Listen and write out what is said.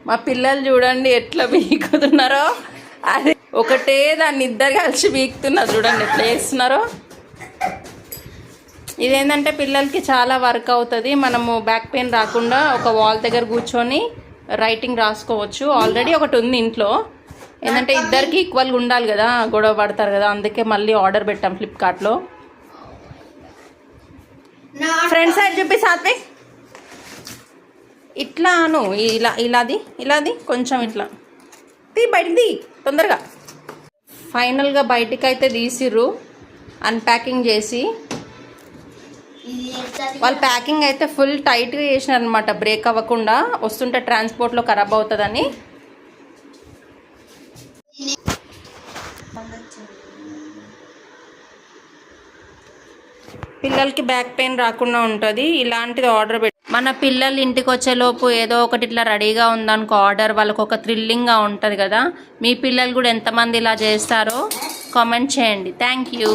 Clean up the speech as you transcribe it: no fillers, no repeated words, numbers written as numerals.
మా పిల్లలు చూడండి ఎట్లా వీకుతున్నారో, అది ఒకటే దాన్ని ఇద్దరు కలిసి వీకుతున్నారు చూడండి ఎట్లా చేస్తున్నారో. ఇదేంటంటే పిల్లలకి చాలా వర్క్ అవుతుంది. మనము బ్యాక్ పెయిన్ రాకుండా ఒక వాల్ దగ్గర కూర్చొని రైటింగ్ రాసుకోవచ్చు. ఆల్రెడీ ఒకటి ఉంది ఇంట్లో. ఏంటంటే ఇద్దరికి ఈక్వల్గా ఉండాలి కదా, గొడవ పడతారు కదా, అందుకే మళ్ళీ ఆర్డర్ పెట్టాం ఫ్లిప్కార్ట్లో. ఫ్రంట్ సైడ్ చూపి సాత్విక్, ఇట్లాను ఇలాది కొంచెం ఇట్లా బయటికి తొందరగా. ఫైనల్గా బయటికి అయితే తీసిర్రు అన్ప్యాకింగ్ చేసి. వాళ్ళు ప్యాకింగ్ అయితే ఫుల్ టైట్గా చేసినారు అనమాట, బ్రేక్ అవ్వకుండా. వస్తుంటే ట్రాన్స్పోర్ట్లో ఖరాబ్ అవుతుందని. పిల్లలకి బ్యాక్ పెయిన్ రాకుండా ఉంటుంది. ఇలాంటిది ఆర్డర్ పెట్టి మన పిల్లలు ఇంటికి వచ్చేలోపు ఏదో ఒకటి ఇట్లా రెడీగా ఉందనుకో ఆర్డర్, వాళ్ళకు ఒక థ్రిల్లింగ్గా ఉంటుంది కదా. మీ పిల్లలు కూడా ఎంతమంది ఇలా చేస్తారో కామెంట్ చేయండి. Thank you.